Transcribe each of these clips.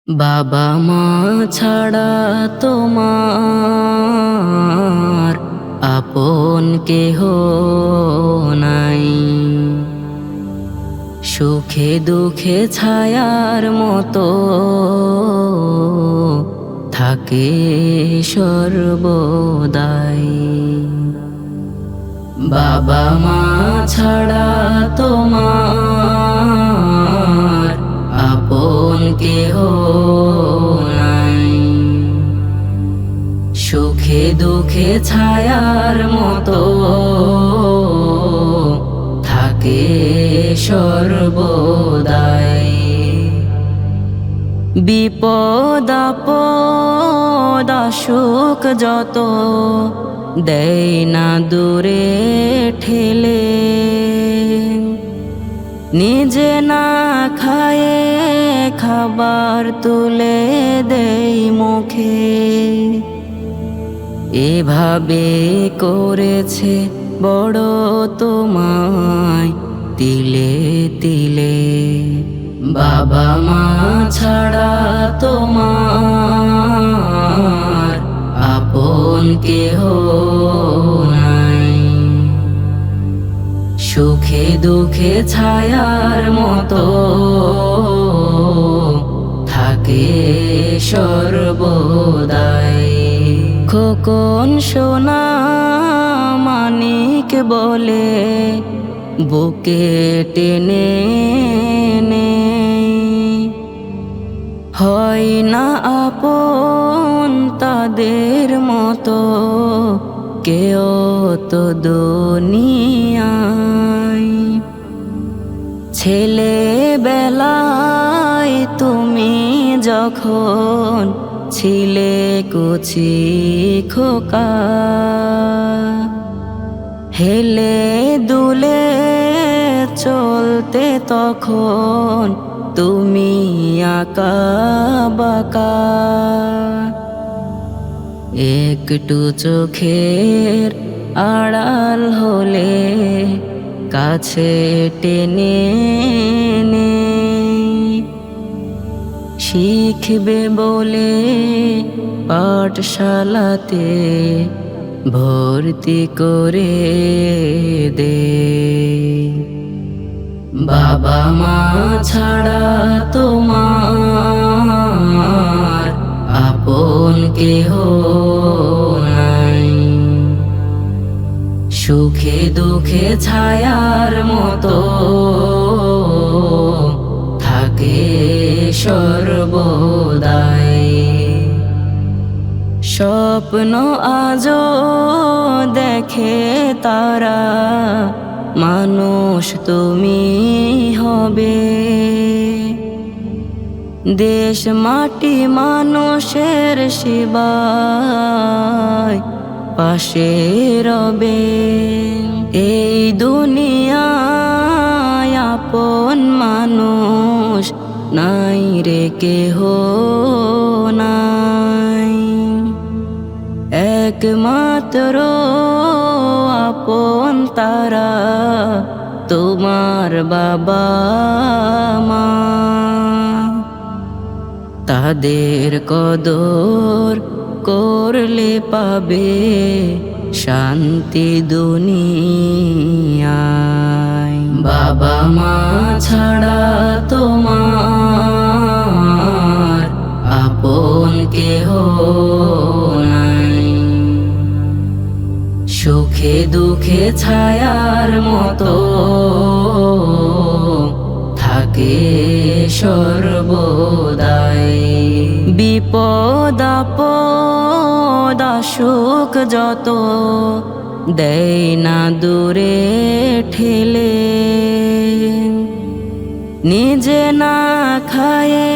বাবা মা ছাড়া তোমার আপন কেহ নাই। সুখে দুঃখে ছায়ার মতো থাকে সর্বদাই। বাবা মা ছাড়া তোমার আপন কেহ নাই। সুখে দুঃখে ছায়ার মতো থাকে সর্বদাই। বিপদ আপদ সুখ যত দেয় না দূরে ঠেলে, নিজে না খায়ে খাবার তুলে দেই মুখে। এভাবে করেছে বড় তোমায় তিলে তিলে। বাবা মা ছাড়া তোমার আপন কেহ নাই। সুখে দুঃখে ছায়ার মতো থাকে সর্বদাই। খোকন সোনা মানিক বলে বুকে টেনে নে, হয় না আপন তাদের মতো কেউ তো দুনিয়ায়। ছেলেবেলায় তুমি যখন ছিলে কুচি খোকা, হেলে দুলে চলতে তখন তুমি আঁকা বাঁকা। একটু চোখের আড়াল হলে কাছে টেনে নে, শিখবে বলে পাঠশালাতে ভর্তি করে দে। বাবা মা ছাড়া তোমার আপন কেহ নাই। সুখে দুঃখে ছায়ার মতো থাকে সর্বদাই। স্বপ্ন আজও দেখে তারা মানুষ তুমি হবে। দেশ মাটি মানুষের সেবায় পাশে রবে। এই দুনিয়ায় আপন মানুষ নাই রে কেহ নাই। একমাত্র আপন তারা তোমার বাবা মা। তাদের কদর করলে পাবে শান্তি দুনিয়ায়। বাবা মা ছাড়া তোমার আপন কেহ নাই। সুখে দুঃখে ছায়ার মতো থাকে সর্বদাই। বিপদ আপদ সুখ যত দেয় না দূরে ঠেলে, নিজে না খায়ে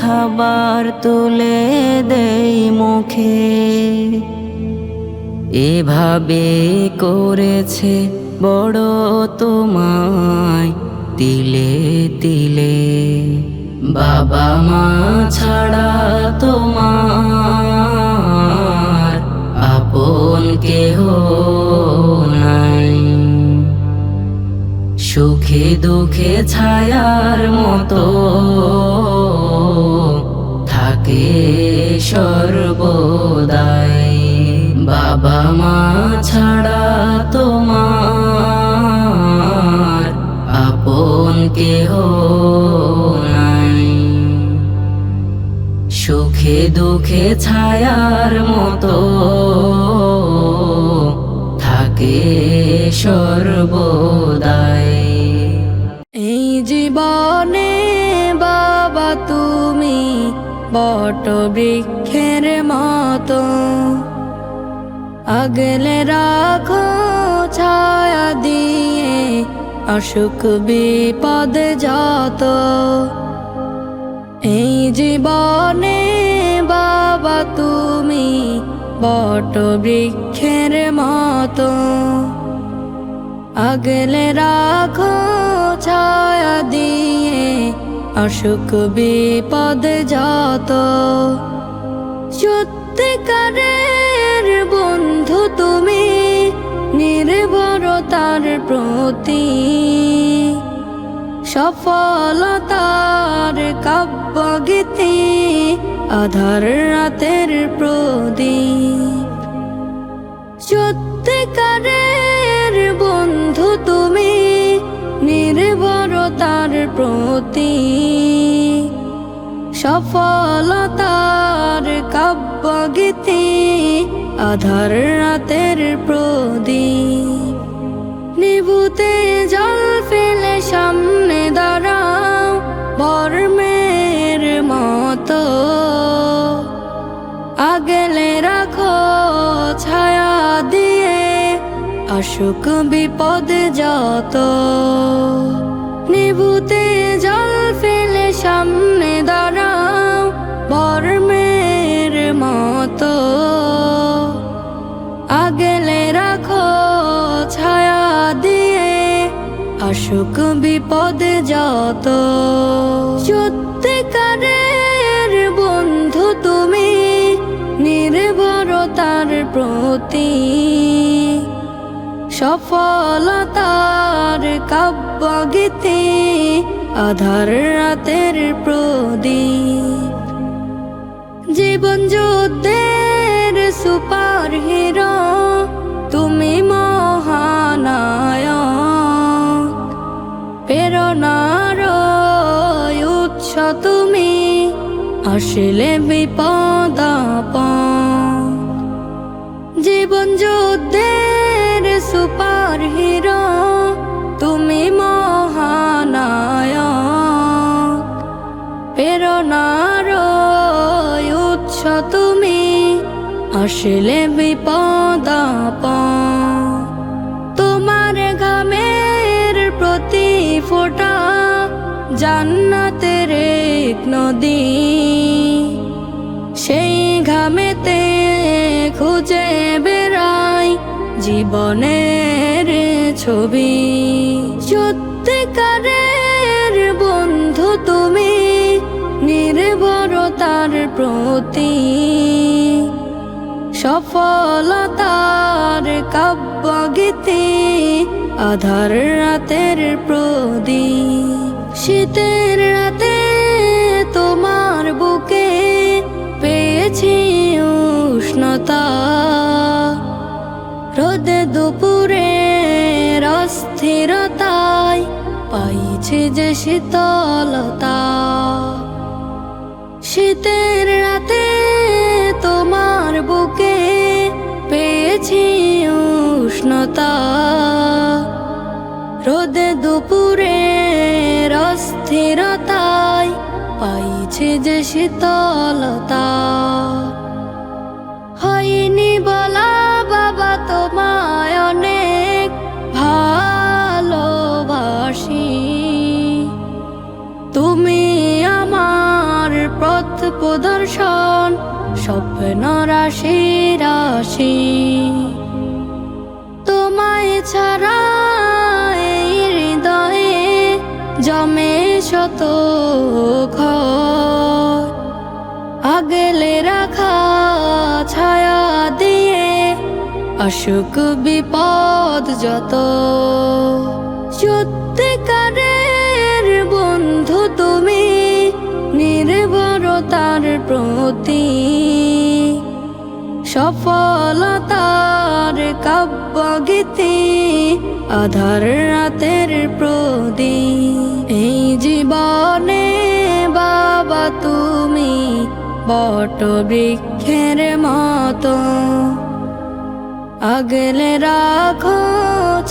খাবার তুলে দেই মুখে। এভাবে করেছে বড় তোমায় তিলে তিলে। বাবা মা ছাড়া তোমার আপন কেহ নাই। সুখে দুঃখে ছায়ার মতো থাকে সর্বদাই। বাবা মা ছাড়া তোমার আপন কেহ নাই। সুখে দুঃখে ছায়ার মতো থাকে সর্বদাই। এই জীবনে বাবা তুমি বট বৃক্ষের মতো, আগলে রাখো ছায়া দিয়ে অসুখ বিপদ যত। এই জীবনে বাবা তুমি বট বৃক্ষের মতো, আগলে রাখো ছায়া দিয়ে অসুখ বিপদ যত। সত্যিকারের বন্ধু তুমি নির্ভরতার প্রতি, সফলতার কাব্য গীতি আধার রাতের প্রদীপ। সত্যিকারের বন্ধু তুমি নির্ভরতার প্রতি, সফলতার কাব্য গীতি আধার রাতের প্রদীপ। নিভুতে জল ফেলে সামনে দাঁড়াও বর্মের মতো, আগলে রাখো ছায়া দিয়ে অসুখ বিপদ যত। নিভুতে জল ফেলে সামনে দাঁড়াও বর্মের মতো, আগলে রাখো ছায়া দিয়ে অসুখ বিপদ যত। সত্যিকারের বন্ধু তুমি নির্ভরতার প্রতি, সফলতার কাব্য গীতি আধার রাতের প্রদীপ। জীবন যুদ্ধের সুপার হিরো তুমি মহানায়ক, প্রেরণার উৎস তুমি আসলে বিপদ আপদ। জীবন যুদ্ধের সুপার হিরো তুমি মহানায়ক, প্রেরণার উৎস তুমি আসলে বিপদ আপদ। তোমার ঘামের প্রতি ফোঁটা জান্নাতের এক নদী, সেই ঘামেতে খুঁজে বেড়াই জীবনের ছবি। সত্যিকারের বন্ধু তুমি নির্ভরতার প্রতি, সফলতার কাব্য গীতি আধার রাতের প্রদীপ। শীতের রাতে তোমার বুকে পেয়েছি উষ্ণতা, রোদে দুপুরে অস্থিরতায় পাইছি যে শীতলতা। শীতের রাতে তোমার বুকে পেয়েছি উষ্ণতা, রোদে দুপুরে অস্থিরতায় পাইছি যে শীতলতা। হয়নি বলা বাবা তোমায় অনেক ভালোবাসি, তুমি আমার পথ প্রদর্শন স্বপ্ন রাশি রাশি। তোমায় ছাড়া এই হৃদয়ে জমে শত ক্ষয়, আগলে রাখা ছায়া দিয়ে অসুখ বিপদ যত। সত্যিকারের বন্ধু তুমি নির্ভর দৃঢ়তার প্রতীক, সফলতার কাব্যগীতি, আধার রাতের প্রদীপ। এই জীবনে বাবা তুমি বটবৃক্ষের মতো, আগলে রাখো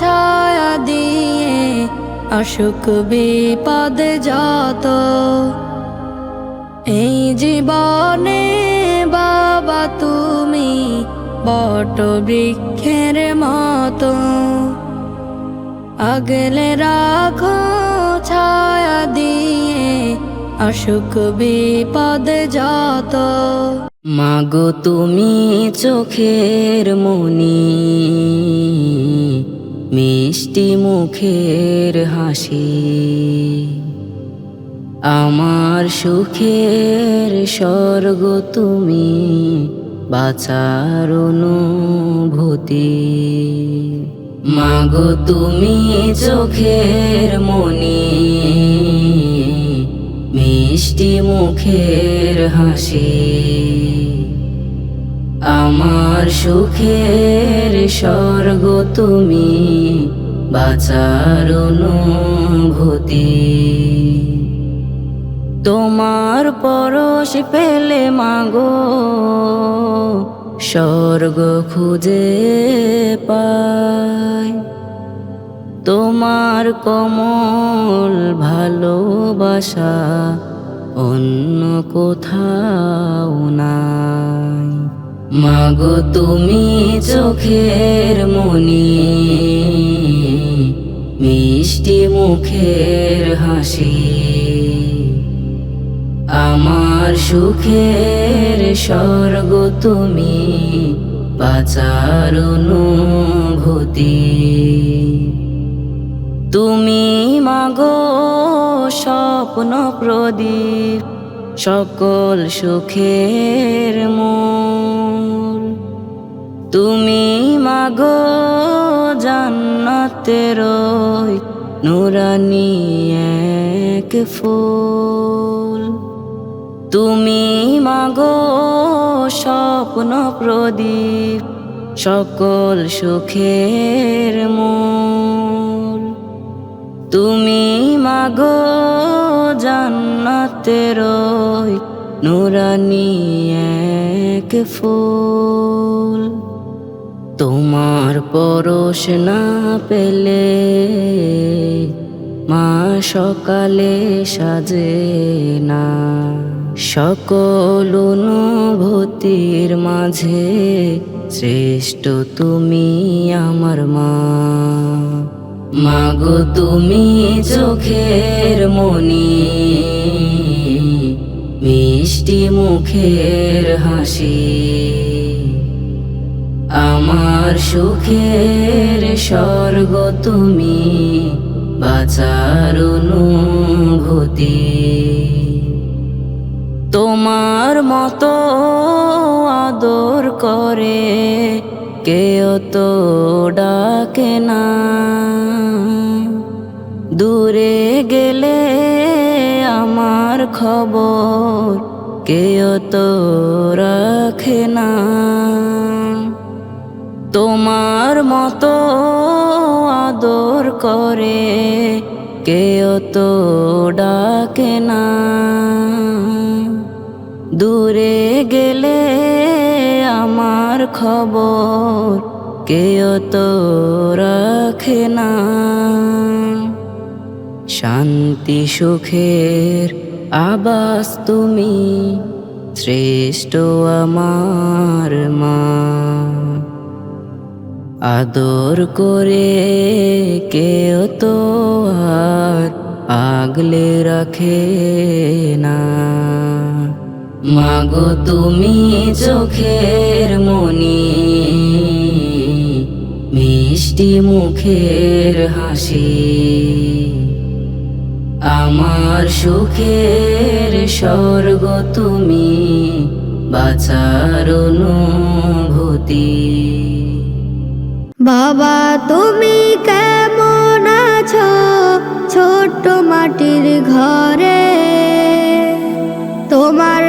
ছায়া দিয়ে, আসুক বিপদ যত। এই জীবনে বাবা তুমি বটবৃক্ষের মতো, আগলে রাখো ছায়া দিয়ে, আসুক বিপদ যত। মাগো তুমি চোখের মনি, মিষ্টি মুখের হাসি, আমার সুখের স্বর্গ তুমি, বাঁচার অনুভূতি। মাগো তুমি চোখের মনি, মিষ্টি মুখের হাসি, আমার সুখের স্বর্গ তুমি, বাঁচার অনুভূতি। তোমার পরশ পেলে মাগো স্বর্গ খুঁজে পাই, তোমার কোমল ভালোবাসা অন্য কোথাও নাই। মাগো তুমি চোখের মনি, মিষ্টি মুখের হাসি, আমার সুখের স্বর্গ তুমি, বাঁচার অনুভূতি। তুমি মাগো স্বপ্ন প্রদীপ, সকল সুখের মূল। তুমি মাগো জান্নাতের নুরানি এক ফুল। তুমি মাগো স্বপ্ন প্রদীপ, সকল সুখের মূল। তুমি মাগো জান্নাতের নুরানি এক ফুল। তোমার পরশ না পেলে মা সকালে সাজে না, সকল অনুভূতির মাঝে শ্রেষ্ঠ তুমি আমার মা। মাগো তুমি চোখের মনি, মিষ্টি মুখের হাসি, আমার সুখের স্বর্গ তুমি, বাঁচার অনুভূতি। তোমার মতো আদর করে কেউ তো ডাকে না, দূরে গেলে আমার খবর কেউ তো রাখে না। তোমার মতো আদর করে কেউ তো ডাকে না, দূরে গেলে আমার খবর কেউ তো রাখে না। শান্তি সুখের আবাস তুমি, শ্রেষ্ঠ আমার মা। আদর করে কেউ তো আর আগলে রাখে না। মাগো তুমি চোখের মনি, মিষ্টি মুখের হাসি, আমার সুখের স্বর্গ তুমি, বাঁচার অনুভূতি। বাবা তুমি কেমন আছো ছোট্ট মাটির ঘরে, তোমার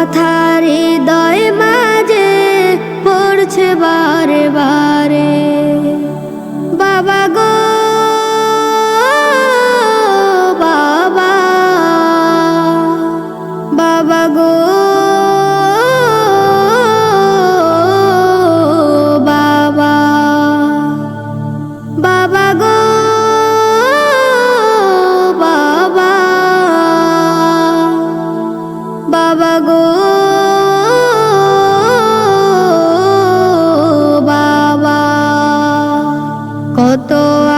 কথা হৃদয় মাঝে পড়ছে বারে বারে। বাবা গো বাবা, বাবা গো বাবা, বাবা গো বাবা, বাবা গো বাবা। কত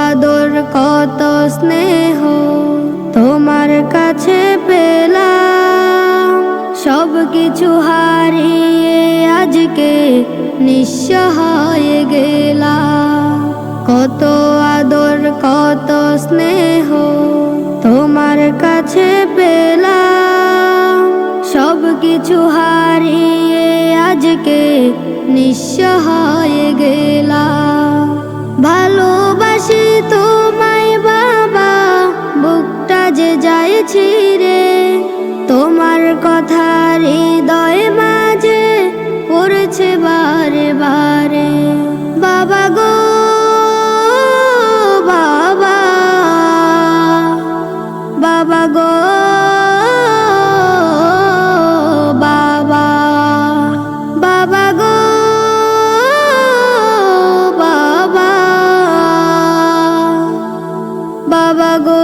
আদর কত স্নেহ তোমার কাছে পেলাম, সব কিছু হারিয়ে আজকে নিঃস্ব হয়ে গেলাম। কত আদর কত স্নেহ তোমার কাছে পেলাম, সব কিছু হারিয়ে আজকে নিঃস্ব হয়ে গেলাম। ভালোবাসি তোমায় বাবা, বুকটা যে যায় ছিঁড়ে, তোমার কথা হৃদয় মাঝে পড়ছে বারে বারে। বাবা গো বাবা, বাবা গো বাবা, বাবা গো বাবা, বাবা গো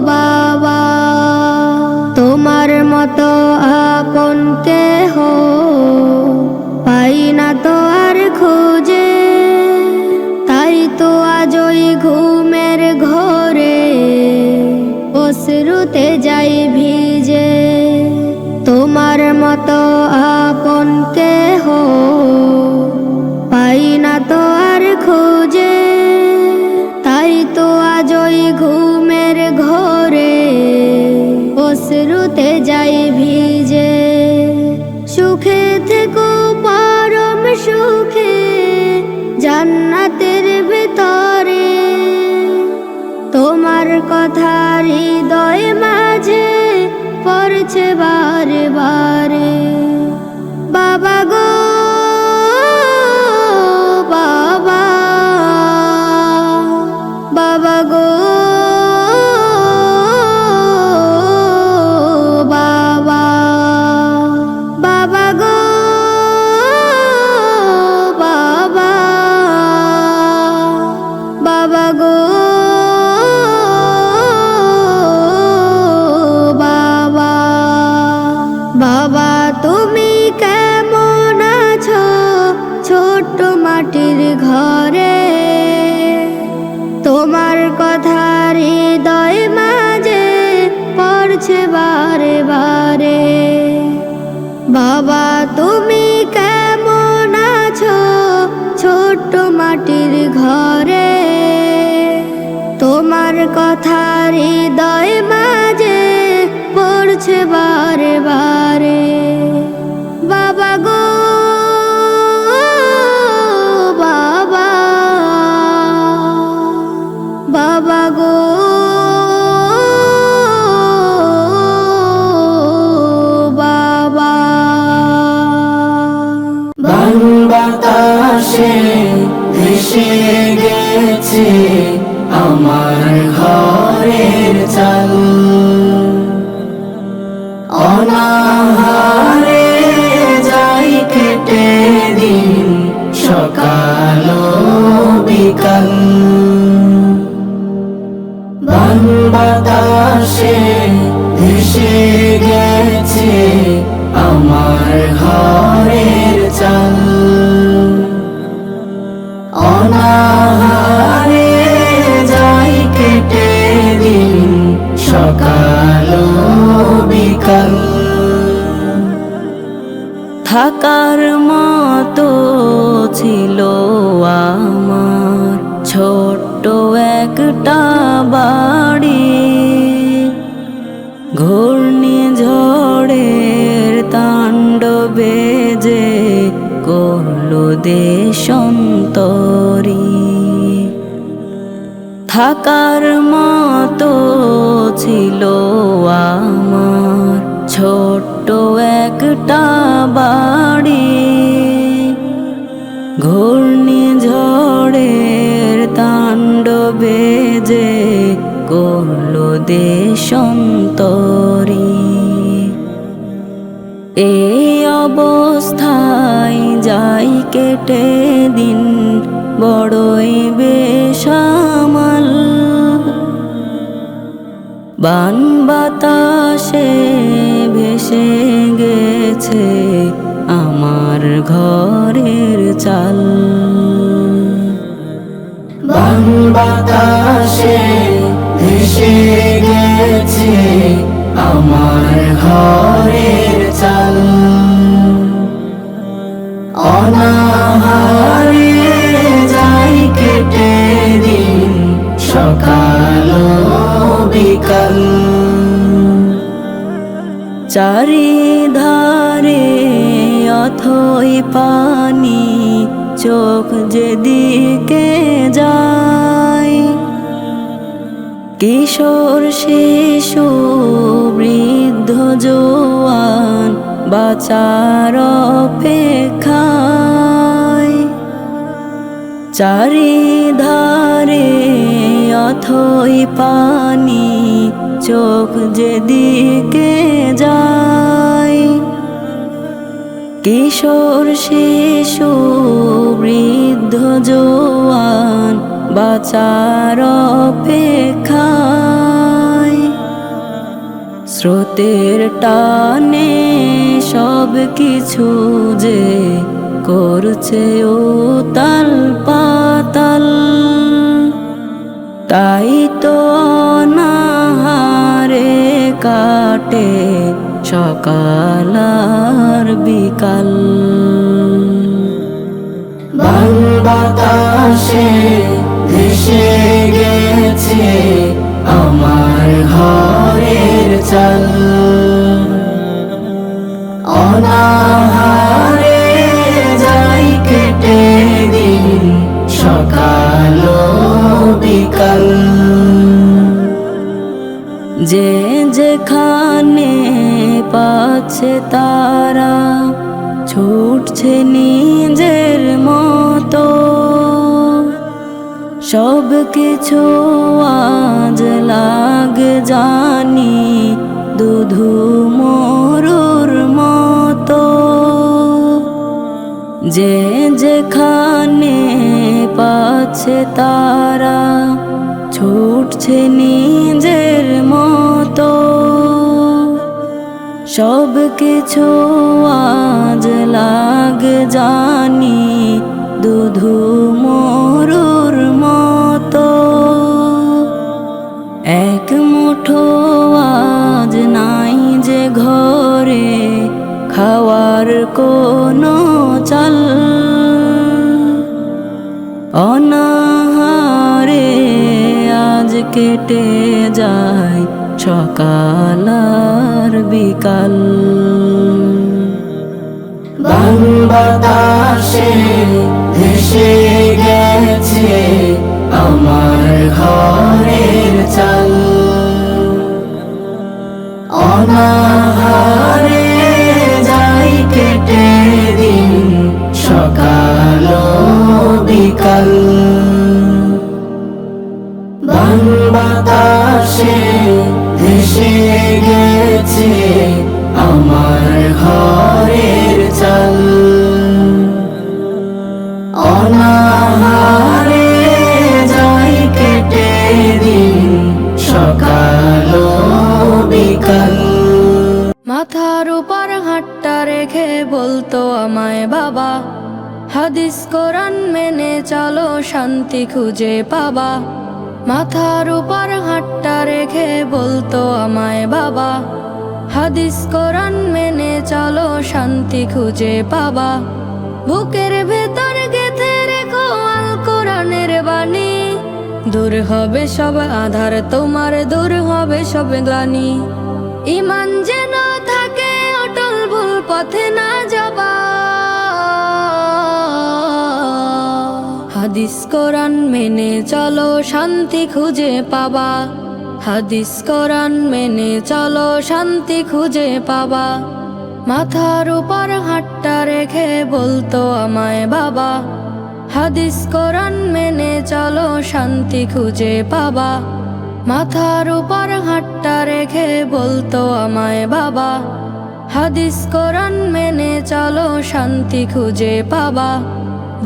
বাবা। তোমার মতো আপন কেহ পাই না তো আর খুঁজে, তাই তো আজই ঘুমের ঘরে অশ্রুতে যাই ভিজে। তোমার মতো আপন কেহ পাই না তো আর খুঁজে, তাই তো আজই ঘুমের ঘরে অশ্রুতে যাই ভিজে। সুখে থেকো পরম সুখে জান্নাতের ভিতরে, তোমার কথা হৃদয় মাঝে পড়ছে বারে বারে। বাবা গো বাবা, বাবা গো বাবা, বাবা গো বাবা, বাবা গো বাবা। বাবা তুমি কেমন আছো ছোট্ট মাটির ঘরে, তোমার কথা হৃদয় মাঝে পড়ছে বারে বারে। বাবা তুমি কেমন আছো ছোট্ট মাটির ঘরে, তোমার কথা হৃদয় মাঝে পড়ছে বারে বারে। বাবা গো বাবা, বাবা গো বাবা। বান বাতাসে ভেসে গেছে আমার ঘরের চাল, অনাহারে যাই কেটে দিন সকাল বিকাল। বান বাতাসে ভেসে গেছে আমার ঘরের চাল, অনাহারে যাই কেটে দিন সকাল বিকাল। থাকার মতো ছিল আমার ছোট্ট একটা বাড়ি, ঘূর্ণিঝড়ের তাণ্ডবে যে করলো দেশান্তরী। থাকার মতো ছিল দেশান্তরী। এই অবস্থায় যাই কেটে দিন বড়ই বেসামাল। বান বাতাসে ভেসে গেছে আমার ঘরের চাল। বান বাতাসে ভেসে গেছে আমার ঘরের চাল। অনাহারে যাই কেটে দিন সকাল বিকাল। চারিধারে অথই পানি, চোখ যেদিকে যায়। কিশোর শিশু বৃদ্ধ জোয়ান বাঁচার অপেক্ষায়। চারিধারে অথই পানি, চোখ যেদিকে যায়। কিশোর শিশু বৃদ্ধ জোয়ান বাঁচার অপেক্ষায়। স্রোতের টানে সব কিছু যে করছে উতাল পাতাল। তাই তো অনাহারে কাটে সকাল আর বিকাল। বান বাতাসে ভেসে গেছে আমার ঘরের চাল। অনাহারে যাই কেটে দিন সকাল বিকাল। যে যেখানে পাচ্ছে তারা ছুটছে নিজের মতো। সব কিছু আজ লাগে জানি দুধু মরুর মতো। যে যেখানে পাচ্ছে তারা ছুটছে নিজের মতো। সব কিছু আজ লাগে জানি দুধু মরুর মতো। এক মুঠো আজ নাই যে ঘরে খাওয়ার কোনো চাল। অনাহারে আজ কেটে যায় সকাল আর বিকাল। বান বাতাসে ভেসে গেছে আমার ঘরের চাল। অনাহারে যাই কেটে দিন সকাল বিকাল। বান বাতাসে ভেসে গেছে আমার ঘরের চাল। অনাহারে যাই কেটে দিন সকাল বিকাল। মাথার উপর হাতটা রেখে বলতো আমায় বাবা, হাদিস কোরআন মেনে চলো শান্তি খুঁজে পাবা। মাথার উপর হাতটা রেখে বলতো আমায় বাবা, হাদিস কোরআন মেনে চলো শান্তি খুঁজে পাবা। বুকের ভেতর গেঁথে রেখো আল কোরআনের বাণী, দূর হবে সব আধার তোমার, দূর হবে সব গ্লানি। ঈমান যেন থাকে অটল, ভুল পথে না যাবা। হাদিস কোরআন মেনে চলো শান্তি খুঁজে পাবা। হাদিস কোরআন মেনে চলো শান্তি খুঁজে পাবা। মাথার উপর হাতটা রেখে বলতো আমায় বাবা, হাদিস কোরআন মেনে চলো শান্তি খুঁজে পাবা। মাথার উপর হাতটা রেখে বলতো আমায় বাবা, হাদিস কোরআন মেনে চলো শান্তি খুঁজে পাবা।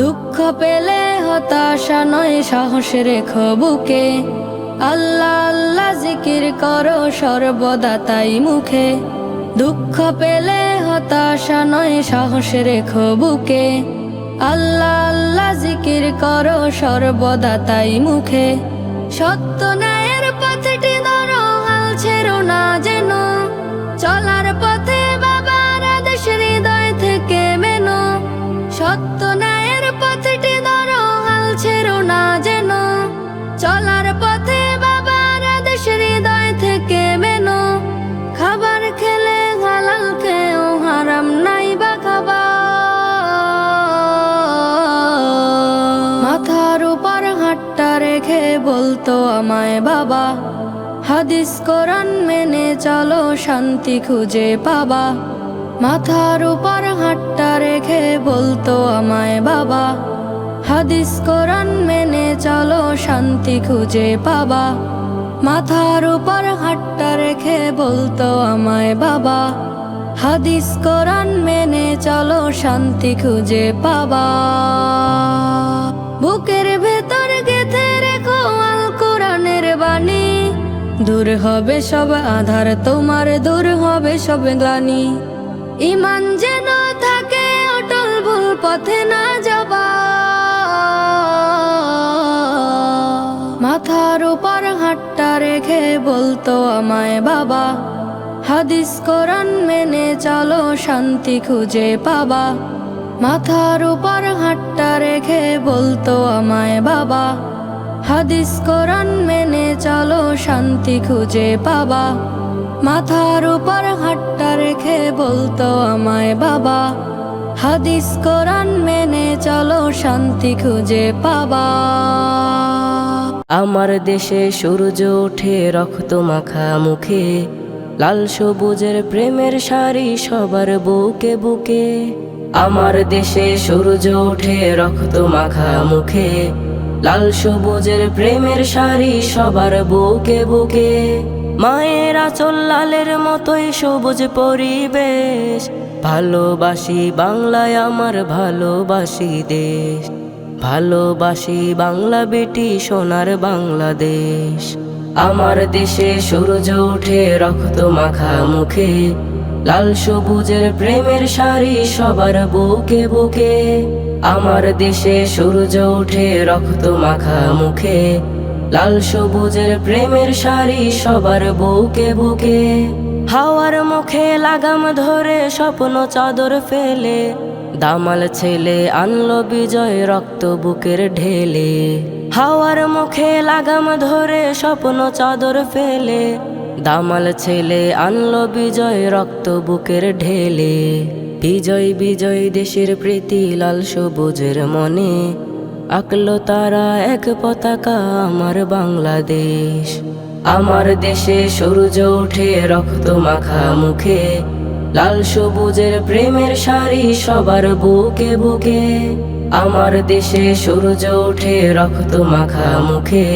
দুঃখ পেলে হতাশা নয় সাহস রেখো বুকে, আল্লাহ আল্লাহ জিকির করো সর্বদা তাই মুখে। দুঃখ পেলে হতাশা নয় সাহস রেখো বুকে, আল্লাহ আল্লাহ জিকির করো সর্বদা তাই মুখে। সত্য ন্যায়ের পথটি ধরো হাল ছেড়ো না যেন, চলার পথে বাবার আদেশ হৃদয় থেকে মেনো। সত্য ন্যায়ের পথটি ধরো হাল ছেড়ো না যেন, চলার পথে বাবার আদেশ হৃদয় থেকে মেনো। খাবার খেলে হালাল খেও হারাম নাই বা খাবা। মাথার উপর হাতটা রেখে বলতো আমায় বাবা, হাদিস কোরআন মেনে চলো শান্তি খুঁজে পাবা। মাথার উপর হাতটা রেখে বলতো আমায় বাবা, হাদিস কোরআন মেনে চলো শান্তি খুঁজে পাবা। মাথার উপর হাতটা রেখে বলতো আমায় বাবা, হাদিস কোরআন মেনে চলো শান্তি খুঁজে পাবা। বুকের ভেতর গেঁথে রেখো আল কোরআনের বাণী, দূর হবে সব আধার তোমার, দূর হবে সব গ্লানি। ঈমান যেন থাকে অটল, ভুল পথে না যাবা। মাথার উপর হাতটা রেখে বলতো আমায় বাবা, হাদিস কোরআন মেনে চলো শান্তি খুঁজে পাবা। মাথার উপর হাতটা রেখে বলতো আমায় বাবা, হাদিস কোরআন মেনে চলো শান্তি খুঁজে পাবা। মাথার উপর হাতটা রেখে বলতো আমায় বাবা, হাদিস কোরআন মেনে চলো শান্তি খুঁজে পাবা। আমার দেশে সূর্য ওঠে রক্ত মাখা মুখে, লাল সবুজের প্রেমের শাড়ি সবার বুকে বুকে। আমার দেশে সূর্য ওঠে রক্ত মাখা মুখে, লাল সবুজের প্রেমের শাড়ি সবার বুকে বুকে। মায়ের আঁচল লালের মতোই সবুজ পরিবেশ, ভালোবাসি বাংলায় আমার ভালোবাসি দেশ। ভালোবাসি বাংলা বেটি সোনার বাংলাদেশ। আমার দেশে সূর্য ওঠে রক্ত মাখা মুখে, লাল সবুজের প্রেমের শাড়ি সবার বুকে বুকে। আমার দেশে সূর্য ওঠে রক্ত মাখা মুখে, লাল সবুজের প্রেমের শাড়ি সবার বুকে বুকে। হাওয়ার মুখে লাগাম ধরে স্বপ্ন চাদর ফেলে, দামাল ছেলে আনলো বিজয় রক্ত বুকের ঢেলে। হাওয়ার মুখে লাগাম ধরে স্বপ্ন চাদর ফেলে, দামাল ছেলে আনলো বিজয় রক্ত বুকের ঢেলে। বিজয় বিজয় দেশের প্রীতি লাল সবুজের মনে, আঁকলো তারা এক পতাকা আমার বাংলাদেশ। আমার দেশে সূর্য ওঠে রক্ত মাখা মুখে, লাল সবুজের প্রেমের শাড়ি সবার বুকে বুকে। আমার দেশে সূর্য ওঠে রক্ত মাখা মুখে,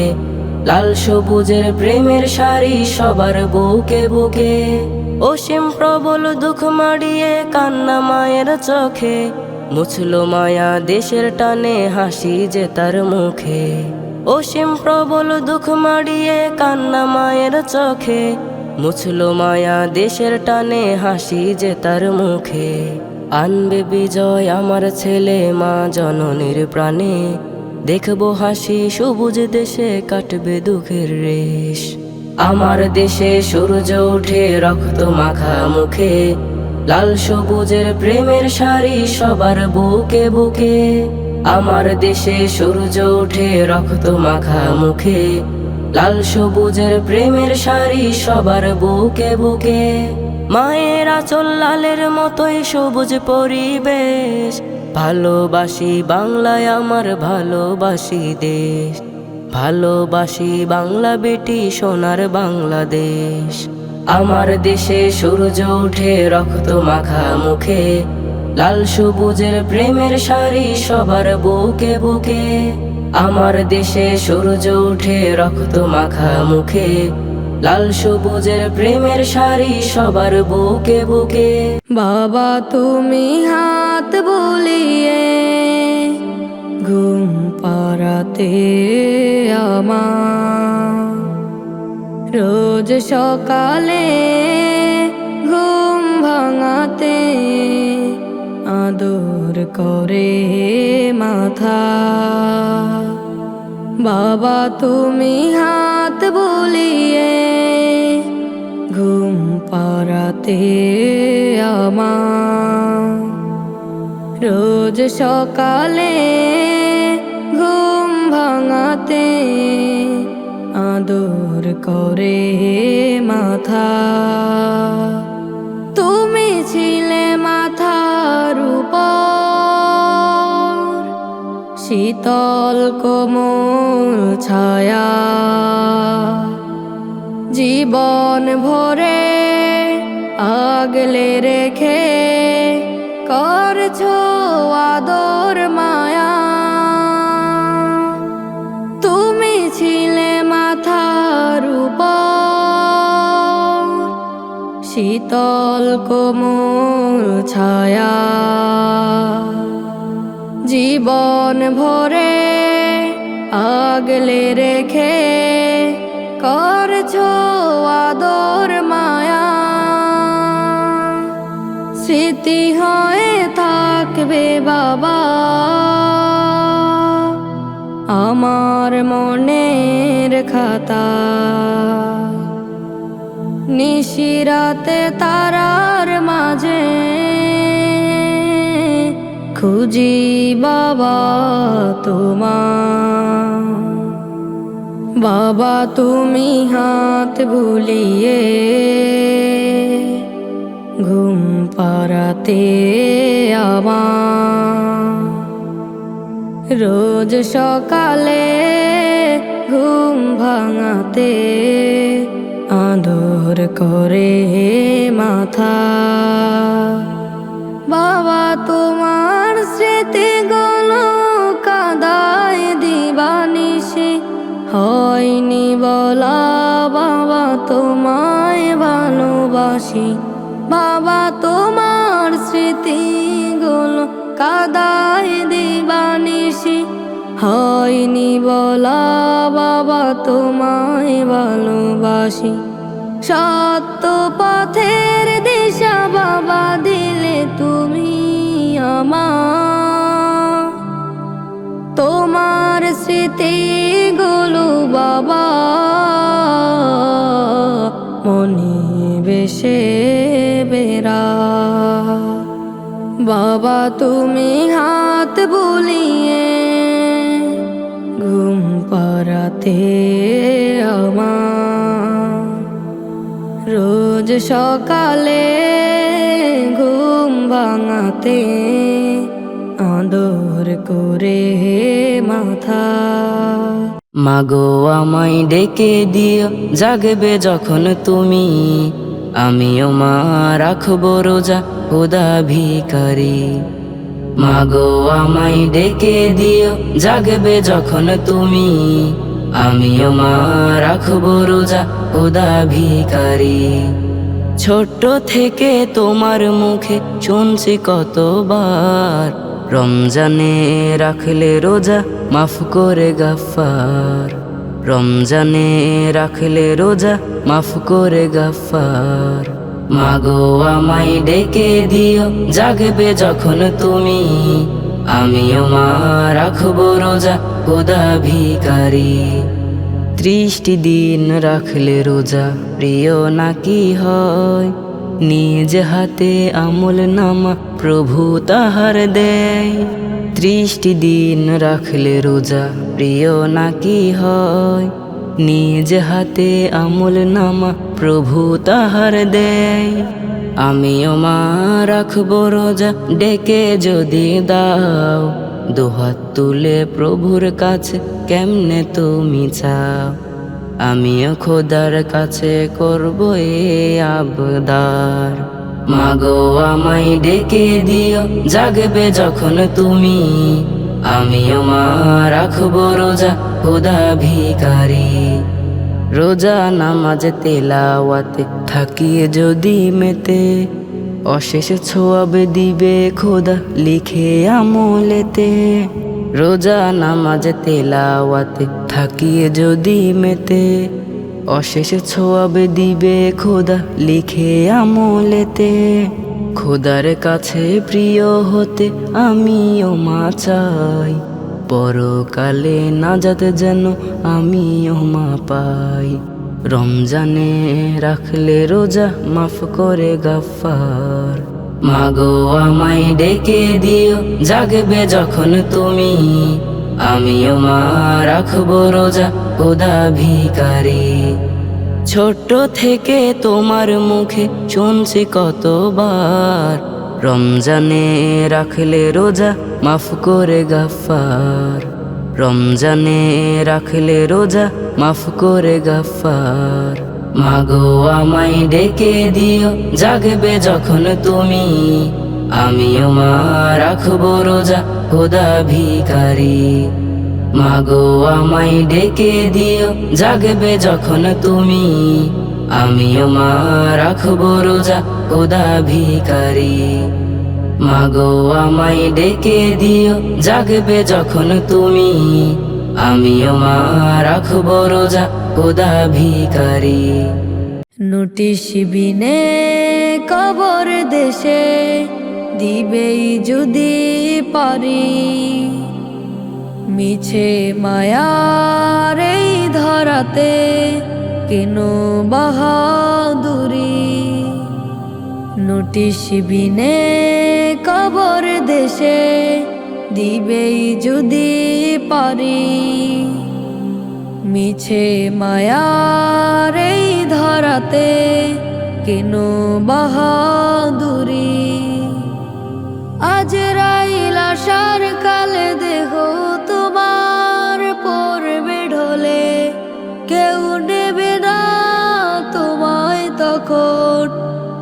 লাল সবুজের প্রেমের শাড়ি সবার বুকে বুকে। অসীম প্রবল দুঃখ মাড়িয়ে কান্না মায়ের চোখে, মুছলো মায়া দেশের টানে হাসি যে তার মুখে। অসীম প্রবল দুঃখ মাড়িয়ে কান্না মায়ের চোখে, মুছলো মায়া দেশের টানে হাসি যে তার মুখে। আনবে বিজয় আমার ছেলে মা জননীর প্রাণে, দেখবো হাসি সবুজ দেশে কাটবে দুঃখের রেশ। আমার দেশে সূর্য ওঠে রক্ত মাখা মুখে, লাল সবুজের প্রেমের শাড়ি সবার বুকে বুকে। আমার দেশে সূর্য ওঠে রক্ত মাখা মুখে, লাল সবুজের প্রেমের শাড়ি সবার বুকে বুকে। মায়ের আঁচল লালের মতোই সবুজ পরিবেশ, ভালোবাসি বাংলায় আমার ভালোবাসি দেশ। ভালোবাসি বাংলা বেটি সোনার বাংলাদেশ। আমার দেশে সূর্য ওঠে রক্ত মাখা মুখে, লাল সবুজের প্রেমের শাড়ি সবার বুকে বুকে। আমার দেশে সূর্য ওঠে রক্ত মাখা মুখে, লাল সবুজের প্রেমের শাড়ি সবার বুকে বুকে। বাবা তুমি হাত বুলিয়ে ঘুম পাড়াতে আমার, রোজ সকালে ঘুম ভাঙাতে আদর করে মাথা। বাবা তুমি হাত বুলিয়ে ঘুম পাড়াতে আমার, রোজ সকালে ঘুম ভাঙাতে আদর করে মাথা। তুমি ছিলে মাথার উপর শীতল কোমল ছায়া, জীবন ভরে আগলে রেখে করছো আদর মায়া। তুমি ছিলে মাথার উপর শীতল কোমল ছায়া, জীবন ভরে আগলে রেখে করছো আদর মায়া। স্মৃতি হয়ে থাকবে বাবা আমার মনের খাতা, নিশিরাতে তারার মাঝে খুঁজি বাবা তোমার। বাবা তুমি হাত বুলিয়ে ঘুম পাড়াতে আমার, রোজ সকালে ঘুম ভাঙাতে আদর করে মাথা। বাবা তোমার স্মৃতিগুলো কাদায় দিবানিশি, হয়নি বলা বাবা তোমায় ভালোবাসি। বাবা তোমার স্মৃতিগুলো কাদায় দিবানিশি, হয়নি বলা বাবা তোমায় ভালোবাসি। সত্য পথের দিশা বাবা দিলে তুমি আমার, তোমার স্মৃতিগুলো বাবা মনে বেশে বেড়া। বাবা তুমি হাত বুলিয়ে ঘুম পাড়াতে আমার, রোজ সকালে ঘুম ভাঙাতে আদর করে মাথা। মাগো আমায় ডেকে দিও জাগবে যখন তুমি, আমিও মা রাখবো রোজা খোদা ভিখারি। মাগো আমায় ডেকে দিও জাগবে যখন তুমি, আমিও মা রাখবো রোজা খোদা ভিখারি। ছোট্ট থেকে তোমার মুখে শুনছি কতবার, রমজানে রাখলে রোজা মাফ করে গাফফার। রমজানে রাখলে রোজা মাফ করে গাফফার। মাগো আমায় ডেকে দিও জাগবে যখন তুমি, আমিও মা রাখবো রোজা খোদা ভিখারি। 30টি দিন রাখলে রোজা প্রিয় নাকি হয়, নিজ হাতে আমল নামা প্রভু তাহার দেয়। 30টি দিন রাখলে রোজা প্রিয় নাকি হয়, নিজ হাতে আমল নামা প্রভু তাহার দেয়। আমিও মা রাখবো রোজা ডেকে যদি দাও, দুহাত তুলে প্রভুর কাছে কেমনে তুমি চাও। আমিও খোদার কাছে করবো এ আবদার। মাগো আমায় ডেকে দিও জাগবে যখন তুমি, আমিও মা রাখবো রোজা খোদা ভিখারি। রোজা নামাজ তেলাওয়াতে থাকিয়ে যদি মেতে, অশেষ ছোয়াবে দিবে খোদা লিখে আমলেতে। রোজা নামাজ তেলাওয়াতে থাকিয়ে যদি মেতে, অশেষ ছোয়াবে দিবে খোদা লিখে আমলেতে। খোদার কাছে প্রিয় হতে আমিও মা চাই, পরকালে নাজাত যেন আমিও মা পাই। রমজানে রাখলে রোজা মাফ করে গাফফার। মাগো আমায় ডেকে দিও জাগবে যখন তুমি, আমিও মা রাখবো রোজা খোদা ভিখারি। ছোট থেকে তোমার মুখে শুনছি কতবার, রমজানে রাখলে রোজা মাফ করে গাফফার। রমজানে রাখলে রোজা মাফ করে গাফফার। মাগো আমায় ডেকে দিও জাগবে যখন তুমি, আমিও মা রাখবো রোজা খোদা ভিখারি। মাগো আমায় ডেকে দিও জাগবে যখন তুমি, আমিও মা রাখবো রোজা খোদা ভিখারি। মাগো আমায় ডেকে দিও জাগবে যখন তুমি, আমিও মা রাখবো রোজা খোদা ভিখারি। নোটিশ বিনে কবর দেশে দিবেই যদি পারি, মিছে মায়ার এই ধরাতে কেন বাহাদুরি। নোটিশ বিনে কবর দেশে দিবেই যদি পারি, মিছে মায়ার এই ধরাতে কেন বাহাদুরি। আজরাইল আসার কালে দেহ তোমার পড়বে ঢলে, কেউ নেবে না তোমায় তখন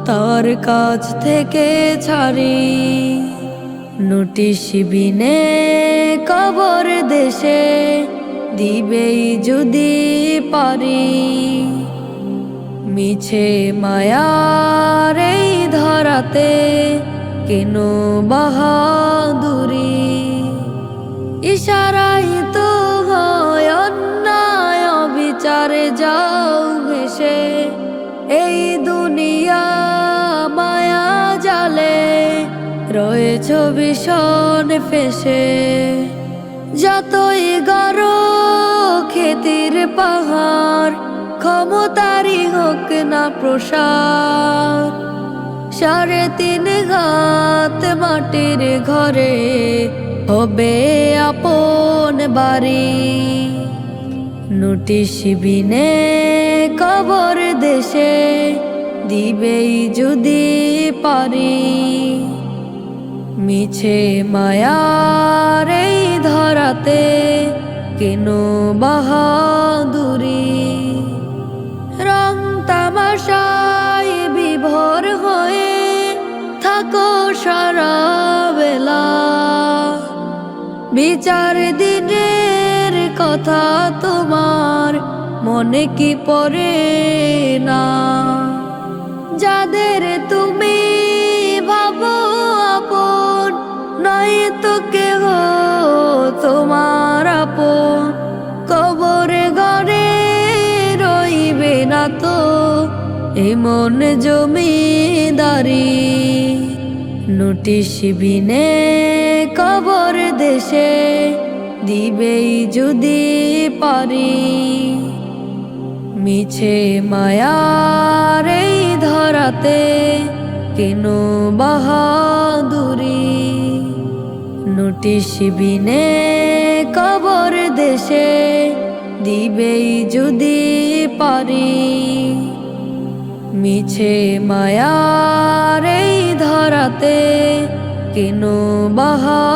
তার কাছ থেকে ছাড়ি। নোটিশ বিনে কবর দেশে দিবেই যদি পারি, মিছে মায়ার এই ধরাতে কেন বাহাদুরি। ইশারাই তো হয় অন্যায় বিচারে যাও ভেসে, এই দুনিয়া মায়া জালে রয়েছ ভীষণ ফেসে। যতই গড় খেতির পাহাড় ক্ষমতারই হোক না প্রসার, 3.5 হাত মাটির ঘরে হবে আপন বাড়ি। নোটিশ বিনে কবর দেশে দিবেই যদি পারি, মিছে মায়ার এই ধরাতে কেন বাহাদুরি। রং তামাশায় বিভোর হয়ে থাকো সারা বেলা, বিচার দিনের কথা তোমার মনে কি পড়ে না। যাদের তুমি ভাবো আপন, নয় তো কেহ তোমার আপন, কবরে ঘরে রইবে না তো এমন জমিদারি। নোটিশ বিনে কবর দেশে দিবেই যদি পারি, মিছে মায়ার এই ধরাতে কেন বাহাদুরি। নোটিশ বিনে কবর দেশে দিবেই যদি পারি, মিছে মায়ার এই ধরাতে কেন বাহাদুরি।